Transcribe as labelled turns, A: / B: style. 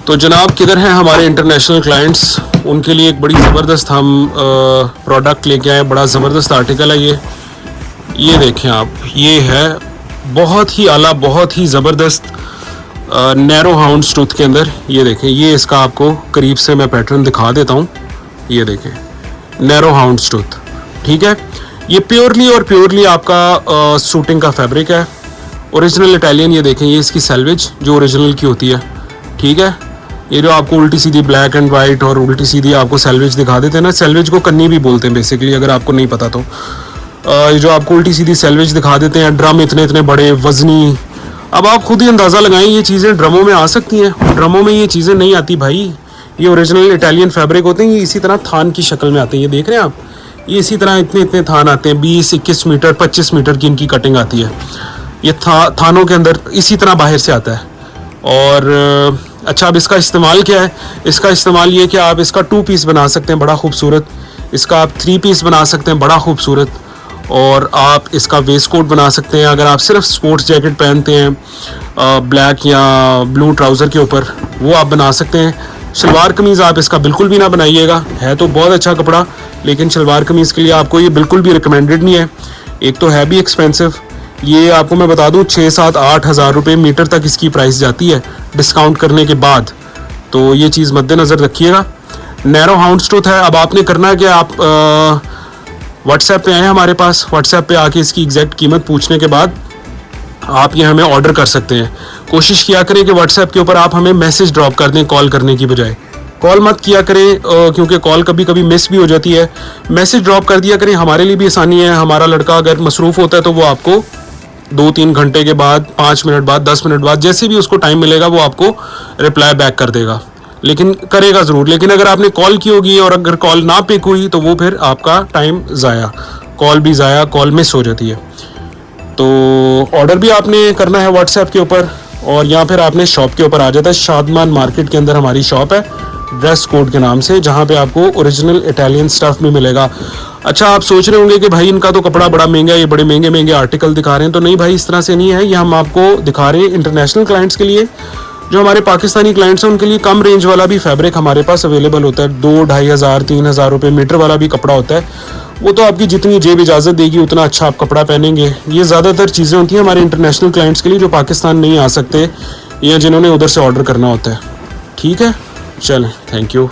A: तो जनाब किधर हैं हमारे इंटरनेशनल क्लाइंट्स, उनके लिए एक बड़ी ज़बरदस्त हम प्रोडक्ट लेके आए। बड़ा ज़बरदस्त आर्टिकल है ये देखें आप। ये है बहुत ही आला, बहुत ही ज़बरदस्त नैरो हाउंड टूथ के अंदर। ये देखें, ये इसका आपको करीब से मैं पैटर्न दिखा देता हूँ। ये देखें, नैरो हाउंड टूथ, ठीक है। ये प्योरली आपका सूटिंग का फैब्रिक है, ओरिजिनल इटालियन। ये देखें, ये इसकी सेल्वेज जो ओरिजिनल की होती है, ठीक है। ये जो आपको उल्टी सीधी ब्लैक एंड वाइट और उल्टी सीधी आपको सेल्वेज दिखा देते हैं ना, सेल्वेज को कन्नी भी बोलते हैं बेसिकली, अगर आपको नहीं पता तो। ये जो आपको उल्टी सीधी सेल्वेज दिखा देते हैं, ड्रम इतने इतने बड़े वजनी। अब आप खुद ही अंदाज़ा लगाएं, ये चीज़ें ड्रमों में आ सकती हैं, ड्रमों में ये चीज़ें नहीं आती भाई। ये ओरिजिनल इटालियन फैब्रिक होते हैं, ये इसी तरह थान की शक्ल में आते हैं। ये देख रहे हैं आप, ये इसी तरह इतने इतने थान आते हैं। 20-21 मीटर 25 मीटर की इनकी कटिंग आती है। ये थानों के अंदर इसी तरह बाहर से आता है। और अच्छा, अब इसका इस्तेमाल क्या है? इसका इस्तेमाल ये कि आप इसका 2 पीस बना सकते हैं बड़ा खूबसूरत, इसका आप 3 पीस बना सकते हैं बड़ा खूबसूरत, और आप इसका वेस्ट कोट बना सकते हैं। अगर आप सिर्फ स्पोर्ट्स जैकेट पहनते हैं ब्लैक या ब्लू ट्राउज़र के ऊपर, वो आप बना सकते हैं। शलवार कमीज़ आप इसका बिल्कुल भी ना बनाइएगा, है तो बहुत अच्छा कपड़ा, लेकिन शलवार कमीज़ के लिए आपको ये बिल्कुल भी रिकमेंडेड नहीं है। एक तो है भी एक्सपेंसिव, ये आपको मैं बता दूं 6-7-8 हज़ार रुपये मीटर तक इसकी प्राइस जाती है डिस्काउंट करने के बाद, तो ये चीज़ मद्देनज़र रखिएगा। नैरो हाउंड टूथ है। अब आपने करना है कि आप व्हाट्सएप पे आए हमारे पास, व्हाट्सएप पे आके इसकी एग्जैक्ट कीमत पूछने के बाद आप ये हमें ऑर्डर कर सकते हैं। कोशिश किया करें कि व्हाट्सएप के ऊपर आप हमें मैसेज ड्रॉप कर दें, कॉल करने की बजाय। कॉल मत किया करें क्योंकि कॉल कभी कभी मिस भी हो जाती है। मैसेज ड्रॉप कर दिया करें, हमारे लिए भी आसानी है। हमारा लड़का अगर मसरूफ़ होता है तो वो आपको 2-3 घंटे के बाद, 5 मिनट बाद, 10 मिनट बाद, जैसे भी उसको टाइम मिलेगा वो आपको रिप्लाई बैक कर देगा, लेकिन करेगा ज़रूर। लेकिन अगर आपने कॉल की होगी और अगर कॉल ना पिक हुई तो वो फिर आपका टाइम ज़ाया, कॉल भी ज़ाया, कॉल मिस हो जाती है। तो ऑर्डर भी आपने करना है व्हाट्सएप के ऊपर, और या फिर आपने शॉप के ऊपर आ जाता है। शादमान मार्केट के अंदर हमारी शॉप है, ड्रेस कोड के नाम से, जहाँ पे आपको ओरिजिनल इटालियन स्टफ़ भी मिलेगा। अच्छा, आप सोच रहे होंगे कि भाई इनका तो कपड़ा बड़ा महंगा है, ये बड़े महंगे महंगे आर्टिकल दिखा रहे हैं। तो नहीं भाई, इस तरह से नहीं है। ये हम आपको दिखा रहे हैं इंटरनेशनल क्लाइंट्स के लिए। जो हमारे पाकिस्तानी क्लाइंट्स हैं उनके लिए कम रेंज वाला भी फैब्रिक हमारे पास अवेलेबल होता है। 2-2.5 हज़ार 3 हज़ार रुपये मीटर वाला भी कपड़ा होता है। वो तो आपकी जितनी जेब इजाज़त देगी उतना अच्छा आप कपड़ा पहनेंगे। ये ज़्यादातर चीज़ें होती हैं हमारे इंटरनेशनल क्लाइंट्स के लिए जो पाकिस्तान नहीं आ सकते या जिन्होंने उधर से ऑर्डर करना होता है। ठीक है, चलें, थैंक यू।